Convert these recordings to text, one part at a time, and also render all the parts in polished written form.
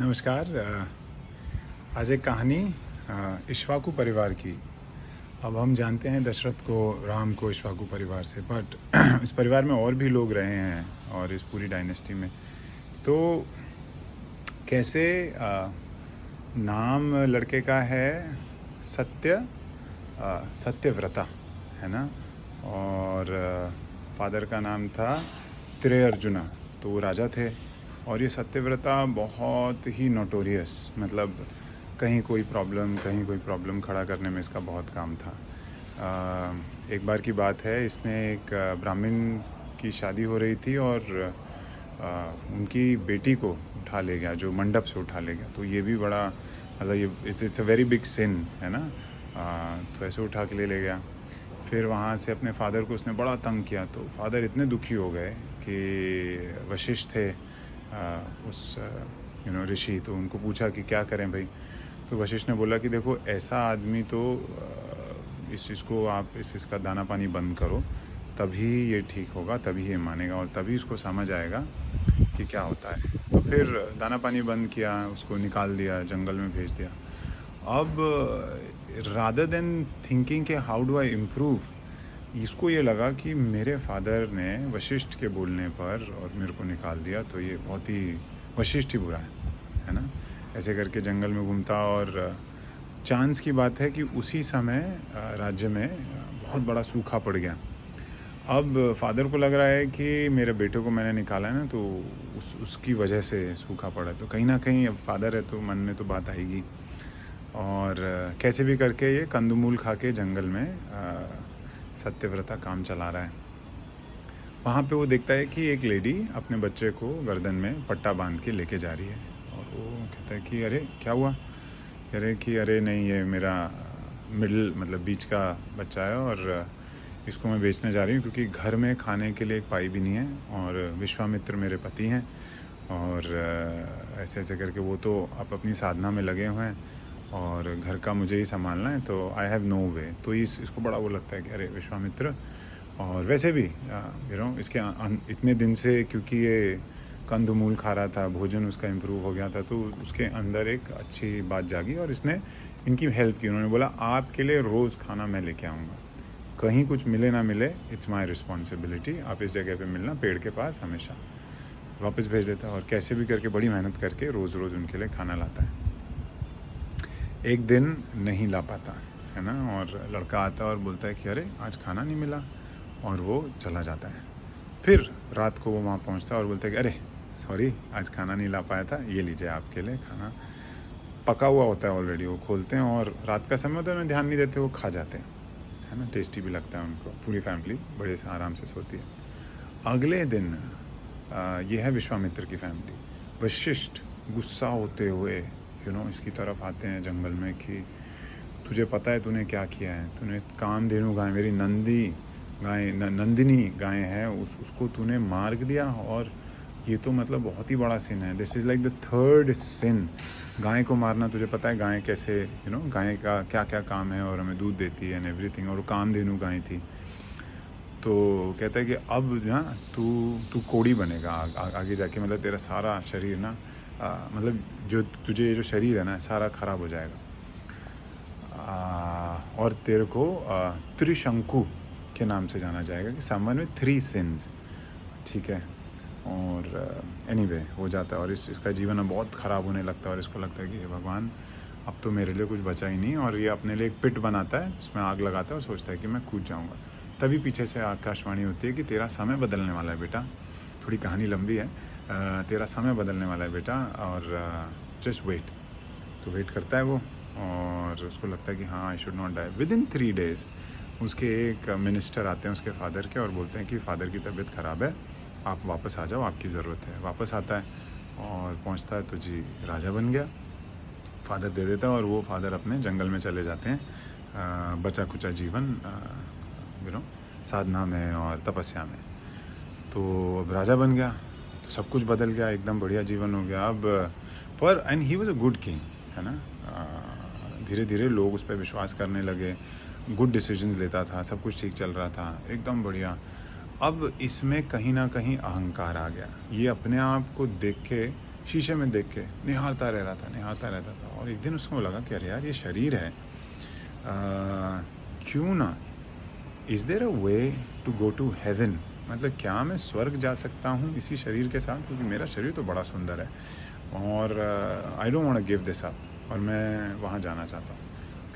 नमस्कार। आज एक कहानी इक्ष्वाकु परिवार की। अब हम जानते हैं दशरथ को, राम को इक्ष्वाकु परिवार से, बट इस परिवार में और भी लोग रहे हैं और इस पूरी डायनेस्टी में। तो कैसे नाम लड़के का है सत्यव्रता, है ना। और फादर का नाम था त्रिअर्जुना। तो वो राजा थे और ये सत्यव्रता बहुत ही नोटोरियस, मतलब कहीं कोई प्रॉब्लम खड़ा करने में इसका बहुत काम था। एक बार की बात है, इसने एक ब्राह्मण की शादी हो रही थी और उनकी बेटी को उठा ले गया, जो मंडप से उठा ले गया। तो ये भी बड़ा, मतलब ये इट्स अ वेरी बिग सिन, है ना। तो ऐसे उठा के ले गया। फिर वहाँ से अपने फादर को उसने बड़ा तंग किया। तो फादर इतने दुखी हो गए कि वशिष्ठ थे उस ऋषि, तो उनको पूछा कि क्या करें भाई। तो वशिष्ठ ने बोला कि देखो, ऐसा आदमी तो इसको आप इसका दाना पानी बंद करो, तभी ये ठीक होगा, तभी ये मानेगा और तभी उसको समझ आएगा कि क्या होता है। तो फिर दाना पानी बंद किया, उसको निकाल दिया, जंगल में भेज दिया। अब रादर देन थिंकिंग कि हाउ डू आई इम्प्रूव, इसको ये लगा कि मेरे फादर ने वशिष्ठ के बोलने पर और मेरे को निकाल दिया, तो ये बहुत ही वशिष्ठ ही बुरा है ना। ऐसे करके जंगल में घूमता और चांस की बात है कि उसी समय राज्य में बहुत बड़ा सूखा पड़ गया। अब फादर को लग रहा है कि मेरे बेटे को मैंने निकाला है ना, तो उसकी वजह से सूखा पड़ा। तो कहीं ना कहीं अब फादर है तो मन में तो बात आएगी। और कैसे भी करके ये कंदमूल खा के जंगल में सत्यव्रता काम चला रहा है। वहाँ पे वो देखता है कि एक लेडी अपने बच्चे को गर्दन में पट्टा बांध के लेके जा रही है। और वो कहता है कि अरे क्या हुआ। कह रहे कि अरे नहीं, ये मेरा मिडिल मतलब बीच का बच्चा है और इसको मैं बेचने जा रही हूँ, क्योंकि घर में खाने के लिए एक पाई भी नहीं है और विश्वामित्र मेरे पति हैं। और ऐसे ऐसे करके वो तो आप अपनी साधना में लगे हुए हैं और घर का मुझे ही संभालना है, तो आई हैव नो वे। तो इसको बड़ा वो लगता है कि अरे विश्वामित्र। और वैसे भी इसके इतने दिन से, क्योंकि ये कंदमूल खा रहा था, भोजन उसका इम्प्रूव हो गया था, तो उसके अंदर एक अच्छी बात जागी और इसने इनकी हेल्प की। उन्होंने बोला आपके लिए रोज़ खाना मैं लेके आऊँगा, कहीं कुछ मिले ना मिले, इट्स माई रिस्पॉन्सिबिलिटी, आप इस जगह पे मिलना पेड़ के पास हमेशा। वापस भेज देता है और कैसे भी करके बड़ी मेहनत करके रोज़ रोज़ उनके लिए खाना लाता है। एक दिन नहीं ला पाता, है ना, और लड़का आता है और बोलता है कि अरे आज खाना नहीं मिला, और वो चला जाता है। फिर रात को वो वहाँ पहुँचता है और बोलता है कि अरे सॉरी, आज खाना नहीं ला पाया था, ये लीजिए आपके लिए खाना। पका हुआ होता है ऑलरेडी। वो खोलते हैं और रात का समय होता है, उन्हें ध्यान नहीं देते, वो खा जाते हैं, है ना। टेस्टी भी लगता है उनको। पूरी फैमिली बड़े से आराम से सोती है। अगले दिन ये है विश्वामित्र की फैमिली। वशिष्ठ गुस्सा होते हुए इसकी तरफ आते हैं जंगल में कि तुझे पता है तूने क्या किया है। तूने कामधेनु गाय, मेरी नंदिनी गाय है, उसको तूने मार दिया, और ये तो मतलब बहुत ही बड़ा सिन है। This is like the third sin. गाय को मारना, तुझे पता है गाय कैसे, गाय का क्या क्या काम है और हमें दूध देती है एंड एवरीथिंग, और वो कामधेनु गाय थी। तो कहता है कि अब ना तू कोड़ी बनेगा आगे जाके, मतलब तेरा सारा शरीर ना, मतलब तुझे जो शरीर है ना, सारा खराब हो जाएगा। और तेरे को त्रिशंकु के नाम से जाना जाएगा, कि समवन में 3 सिंस, ठीक है। और एनीवे हो जाता है और इसका जीवन बहुत ख़राब होने लगता है और इसको लगता है कि हे भगवान, अब तो मेरे लिए कुछ बचा ही नहीं। और ये अपने लिए एक पिट बनाता है, उसमें आग लगाता है और सोचता है कि मैं कूद जाऊँगा। तभी पीछे से आकाशवाणी होती है कि तेरा समय बदलने वाला है बेटा। थोड़ी कहानी लंबी है। तेरा समय बदलने वाला है बेटा, और जस्ट वेट। तो वेट करता है वो, और उसको लगता है कि हाँ, I should not die. Within 3 days उसके एक मिनिस्टर आते हैं उसके फादर के, और बोलते हैं कि फ़ादर की तबीयत ख़राब है, आप वापस आ जाओ, आपकी ज़रूरत है। वापस आता है और पहुंचता है तो जी राजा बन गया। फादर दे देता है और वो फादर अपने जंगल में चले जाते हैं, बचा खुचा जीवन साधना में और तपस्या में। तो अब राजा बन गया, तो सब कुछ बदल गया, एकदम बढ़िया जीवन हो गया अब। पर and he was a good king, है ना। धीरे धीरे लोग उस पर विश्वास करने लगे, गुड डिसीजंस लेता था, सब कुछ ठीक चल रहा था, एकदम बढ़िया। अब इसमें कहीं ना कहीं अहंकार आ गया। ये अपने आप को देख के शीशे में देख के निहारता रहता था। और एक दिन उसको लगा कि अरे यार ये शरीर है, क्यों ना, is there a way to go to heaven, मतलब क्या मैं स्वर्ग जा सकता हूँ इसी शरीर के साथ, क्योंकि मेरा शरीर तो बड़ा सुंदर है और I don't want to give this up, और मैं वहाँ जाना चाहता हूँ।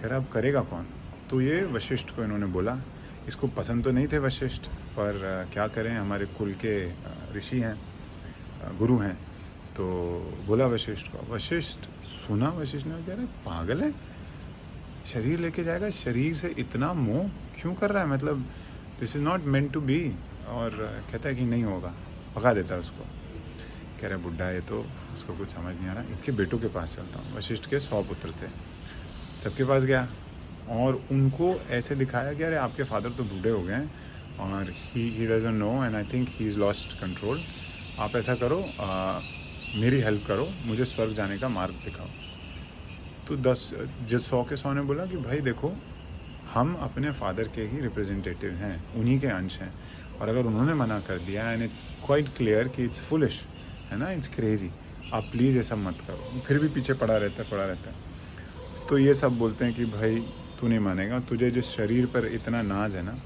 कह रहा अब करेगा कौन? तो ये वशिष्ठ को इन्होंने बोला। इसको पसंद तो नहीं थे वशिष्ठ, पर क्या करें, हमारे कुल के ऋषि हैं, गुरु हैं, तो बोला वशिष्ठ को। वशिष्ठ सुना, वशिष्ठ ने कह रहे पागल है, शरीर लेके जाएगा, शरीर से इतना मोह क्यों कर रहा है, मतलब this is not meant to be. और कहता है कि नहीं होगा, भगा देता है उसको। कह रहे बुढ़ा है तो, उसको कुछ समझ नहीं आ रहा, इसके बेटों के पास चलता हूँ। वशिष्ठ के 100 पुत्र थे, सबके पास गया और उनको ऐसे दिखाया कि अरे आपके फादर तो बूढ़े हो गए हैं और he doesn't know and I think he is lost control. आप ऐसा करो, मेरी हेल्प करो, मुझे स्वर्ग जाने का मार्ग दिखाओ। तो 100 के 100 ने बोला कि भाई देखो, हम अपने फादर के ही रिप्रेजेंटेटिव हैं, उन्हीं के अंश हैं, और अगर उन्होंने मना कर दिया एंड इट्स क्वाइट क्लियर कि इट्स फुलिश है ना, इट्स क्रेजी, आप प्लीज़ ये सब मत करो, फिर भी पीछे पड़ा रहता है। तो ये सब बोलते हैं कि भाई तू नहीं मानेगा, तुझे जिस शरीर पर इतना नाज है ना,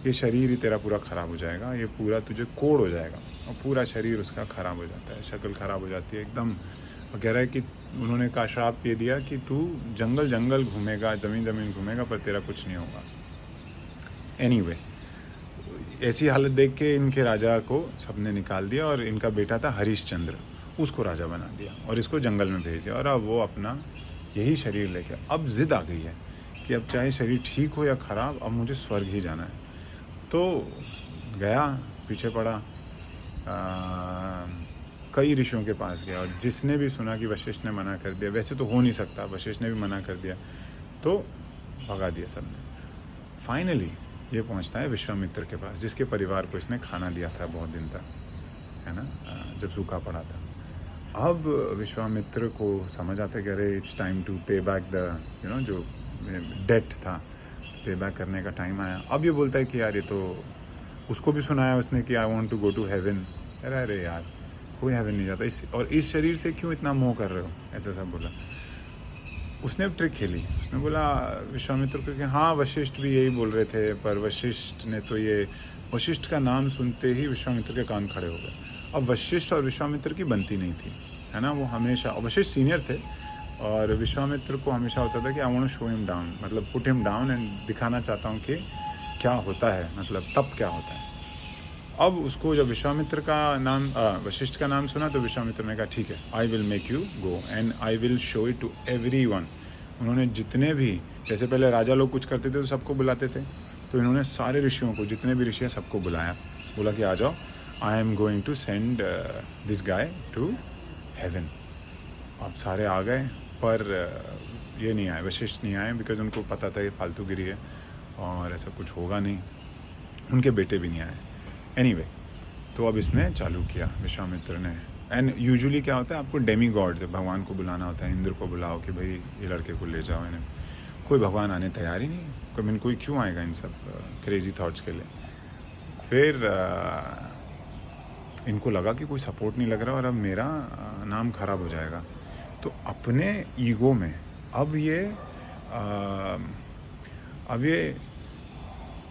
ये शरीर ही तेरा पूरा ख़राब हो जाएगा, ये पूरा तुझे कोड़ हो जाएगा, और पूरा शरीर उसका ख़राब हो जाता है, शक्ल ख़राब हो जाती है एकदम। और कह रहा है कि उन्होंने का श्राप ये दिया कि तू जंगल जंगल घूमेगा, ज़मीन घूमेगा, पर तेरा कुछ नहीं होगा। एनीवे, ऐसी हालत देख के इनके राजा को सबने निकाल दिया और इनका बेटा था हरिश्चंद्र, उसको राजा बना दिया और इसको जंगल में भेज दिया। और अब वो अपना यही शरीर लेके, अब ज़िद आ गई है कि अब चाहे शरीर ठीक हो या ख़राब, अब मुझे स्वर्ग ही जाना है। तो गया, पीछे पड़ा, कई ऋषियों के पास गया, और जिसने भी सुना कि वशिष्ठ ने मना कर दिया, वैसे तो हो नहीं सकता, वशिष्ठ ने भी मना कर दिया, तो भगा दिया सबने। फाइनली ये पहुंचता है विश्वामित्र के पास, जिसके परिवार को इसने खाना दिया था बहुत दिन तक, है ना, जब सूखा पड़ा था। अब विश्वामित्र को समझ आता है कि अरे इट्स टाइम टू पे बैक द जो डेट था, पे बैक करने का टाइम आया। अब ये बोलता है कि यार ये तो उसको भी सुनाया उसने कि I want to go to heaven. अरे यार कोई हेवन नहीं जाता, इस शरीर से क्यों इतना मोह कर रहे हो, ऐसा सब बोला। उसने अब ट्रिक खेली, उसने बोला विश्वामित्र को कि हाँ वशिष्ठ भी यही बोल रहे थे, पर वशिष्ठ ने तो ये, वशिष्ठ का नाम सुनते ही विश्वामित्र के कान खड़े हो गए। अब वशिष्ठ और विश्वामित्र की बनती नहीं थी, है ना, वो हमेशा, वशिष्ठ सीनियर थे और विश्वामित्र को हमेशा होता था कि I want to show him down, मतलब पुट हिम डाउन एंड दिखाना चाहता हूँ कि क्या होता है, मतलब तब क्या होता है। अब उसको जब विश्वामित्र का नाम, वशिष्ठ का नाम सुना, तो विश्वामित्र ने कहा ठीक है, I will make you go and I will show it to everyone. उन्होंने जितने भी, जैसे पहले राजा लोग कुछ करते थे तो सबको बुलाते थे, तो इन्होंने सारे ऋषियों को, जितने भी ऋषि हैं सबको बुलाया, बोला कि आ जाओ, I am going to send this guy to heaven. अब सारे आ गए, पर ये नहीं आए, वशिष्ठ नहीं आए, बिकॉज उनको पता था ये फालतूगिरी है और ऐसा कुछ होगा नहीं। उनके बेटे भी नहीं आए। एनीवे, तो अब इसने चालू किया विश्वामित्र ने। एंड यूजुअली क्या होता है, आपको डेमी गॉड्स, भगवान को बुलाना होता है, इंद्र को बुलाओ कि भाई ये लड़के को ले जाओ इन्हें। कोई भगवान आने तैयार ही नहीं, कभी कोई क्यों आएगा इन सब क्रेजी थॉट्स के लिए। फिर इनको लगा कि कोई सपोर्ट नहीं लग रहा और अब मेरा नाम खराब हो जाएगा। तो अपने ईगो में अब ये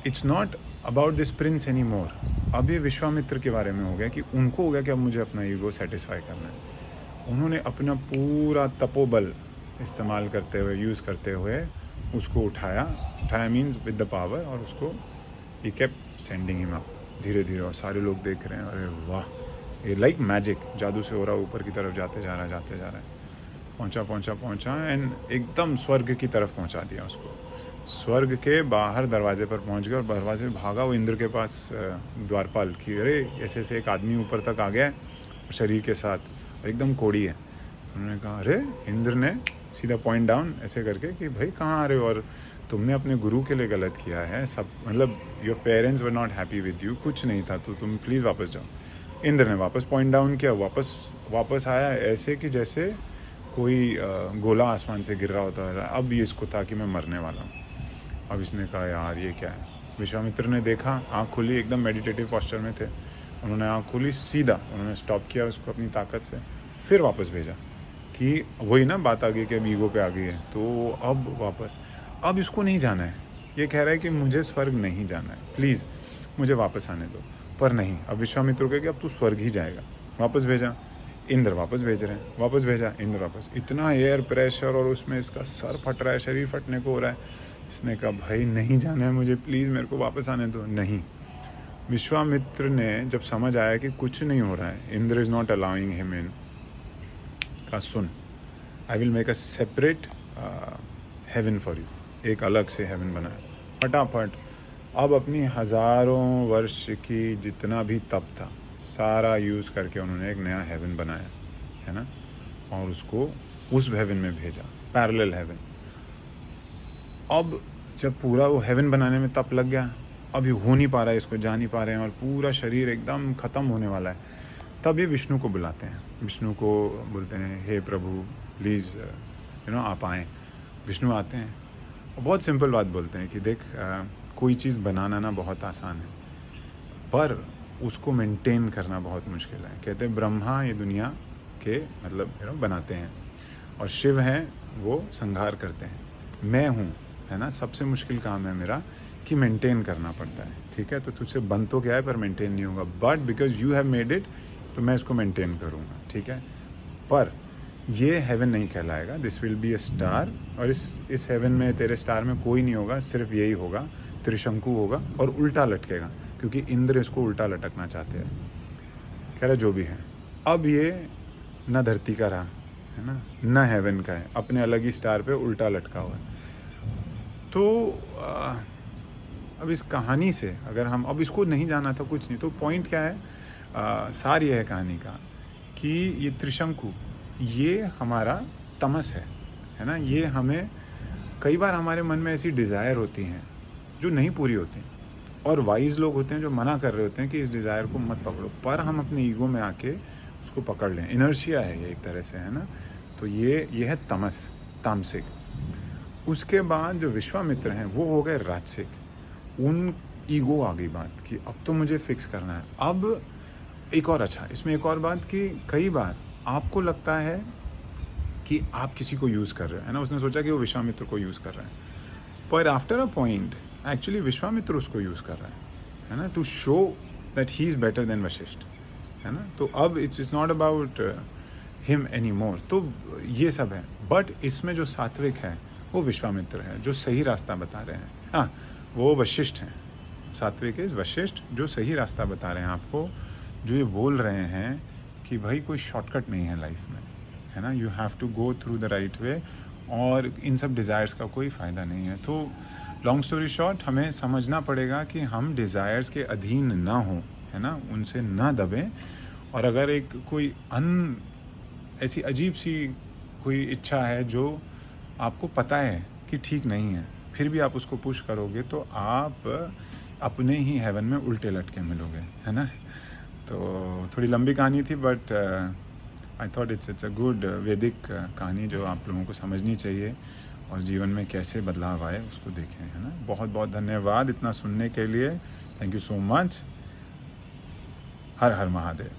it's not about this Prince any more, अब ये विश्वामित्र के बारे में हो गया कि उनको हो गया कि अब मुझे अपना ईगो सेटिस्फाई करना है। उन्होंने अपना पूरा तपोबल इस्तेमाल करते हुए, यूज़ करते हुए उसको उठाया मीन्स विद द पावर, और उसको he kept sending him up धीरे धीरे। और सारे लोग देख रहे हैं, अरे वाह, ये लाइक मैजिक, जादू से हो रहा, ऊपर की तरफ जाते जा रहा है। पहुंचा एंड एकदम स्वर्ग की तरफ पहुंचा दिया उसको। स्वर्ग के बाहर दरवाजे पर पहुंच गया और दरवाजे में भागा वो इंद्र के पास, द्वारपाल की, अरे ऐसे एक आदमी ऊपर तक आ गया है शरीर के साथ और एकदम कोड़ी है। उन्होंने कहा, अरे इंद्र ने सीधा पॉइंट डाउन ऐसे करके कि भाई कहाँ आ रहे हो, और तुमने अपने गुरु के लिए गलत किया है, सब मतलब your parents were not happy with you, कुछ नहीं था, तो तुम प्लीज़ वापस जाओ। इंद्र ने वापस पॉइंट डाउन किया, वापस आया ऐसे कि जैसे कोई गोला आसमान से गिर रहा होता है। अब ये इसको था कि मैं मरने वाला हूँ। अब इसने कहा यार ये क्या है। विश्वामित्र ने देखा, आँख खुली, एकदम मेडिटेटिव पोस्चर में थे, उन्होंने आँख खोली, सीधा उन्होंने स्टॉप किया उसको अपनी ताकत से, फिर वापस भेजा कि वही ना बात आ गई कि अब ईगो पे आ गई है, तो अब वापस, अब इसको नहीं जाना है। ये कह रहा है कि मुझे स्वर्ग नहीं जाना है, प्लीज़ मुझे वापस आने दो। पर नहीं, अब विश्वामित्र को कि अब तू स्वर्ग ही जाएगा। वापस भेजा, इंद्र वापस भेज रहे हैं, वापस भेजा, इंद्र वापस। इतना एयर प्रेशर और उसमें इसका सर फट रहा है, शरीर फटने को हो रहा है। इसने कहा भाई नहीं जाना है मुझे, प्लीज़ मेरे को वापस आने दो। नहीं, विश्वामित्र ने जब समझ आया कि कुछ नहीं हो रहा है, Indra is not allowing him in, का सुन, I will make a separate heaven for you. एक अलग से हेवन बनाया फटाफट। अब अपनी हज़ारों वर्ष की जितना भी तप था सारा यूज़ करके उन्होंने एक नया हेवन बनाया, है ना, और उसको उस हेवन में भेजा, पैरेलल हेवन। अब जब पूरा वो हेवन बनाने में तप लग गया, अभी हो नहीं पा रहा है, इसको जा नहीं पा रहे हैं और पूरा शरीर एकदम ख़त्म होने वाला है, तब ये विष्णु को बुलाते हैं। विष्णु को बोलते हैं हे प्रभु प्लीज़ आप आएँ। विष्णु आते हैं और बहुत सिंपल बात बोलते हैं कि देख कोई चीज़ बनाना ना बहुत आसान है, पर उसको मेंटेन करना बहुत मुश्किल है। कहते हैं ब्रह्मा ये दुनिया के मतलब बनाते हैं और शिव हैं वो संहार करते हैं, मैं हूँ, है ना, सबसे मुश्किल काम है मेरा कि मेंटेन करना पड़ता है। ठीक है, तो तुझसे बन तो क्या है पर मेंटेन नहीं होगा, but because you have made it तो मैं इसको मेंटेन करूँगा। ठीक है, पर ये हेवन नहीं कहलाएगा, this will be a star, और इस हेवन में तेरे स्टार में कोई नहीं होगा, सिर्फ यही होगा, त्रिशंकु होगा और उल्टा लटकेगा, क्योंकि इंद्र इसको उल्टा लटकना चाहते हैं। कह रहा जो भी है, अब ये न धरती का रहा, है ना, न हेवन का है, अपने अलग ही स्टार पे उल्टा लटका हुआ है। तो अब इस कहानी से अगर हम, अब इसको नहीं जाना था कुछ नहीं, तो पॉइंट क्या है, सार ये है कहानी का कि ये त्रिशंकु ये हमारा तमस है ना, ये हमें कई बार हमारे मन में ऐसी डिज़ायर होती हैं जो नहीं पूरी होती, और वाइज लोग होते हैं जो मना कर रहे होते हैं कि इस डिज़ायर को मत पकड़ो, पर हम अपने ईगो में आके उसको पकड़ लें। इनर्शिया है ये एक तरह से, है ना, तो ये है तमस, तामसिक। उसके बाद जो विश्वामित्र हैं वो हो गए राजसिक, उन ईगो आ गई बात कि अब तो मुझे फिक्स करना है। अब एक और अच्छा इसमें एक और बात कि कई बार आपको लगता है कि आप किसी को यूज़ कर रहे हैं, है ना, उसने सोचा कि वो विश्वामित्र को यूज़ कर रहा है, पर after a point actually Vishwamitra उसको यूज़ कर रहा है ना, to show that he is better than Vashishtha, है ना। तो अब it's not about him any more. तो ये सब है, बट इसमें जो सात्विक है वो विश्वामित्र है जो सही रास्ता बता रहे हैं। हाँ, वो वशिष्ठ हैं, सात्विक इज वशिष्ठ जो सही रास्ता बता रहे हैं आपको, जो ये बोल रहे हैं कि भाई कोई शॉर्टकट नहीं है लाइफ में, है ना, you have to go through the right way, और इन सब डिज़ायर्स का कोई फ़ायदा नहीं है। तो लॉन्ग स्टोरी शॉर्ट, हमें समझना पड़ेगा कि हम डिज़ायर्स के अधीन ना हों, है ना, उनसे ना दबें, और अगर एक कोई ऐसी अजीब सी कोई इच्छा है जो आपको पता है कि ठीक नहीं है, फिर भी आप उसको पुश करोगे तो आप अपने ही हेवन में उल्टे लटके मिलोगे, है ना। तो थोड़ी लंबी कहानी थी, but I thought it's a good वैदिक कहानी जो आप लोगों को समझनी चाहिए, और जीवन में कैसे बदलाव आए उसको देखें, है ना। बहुत बहुत धन्यवाद इतना सुनने के लिए, thank you so much. Her her Mahadev.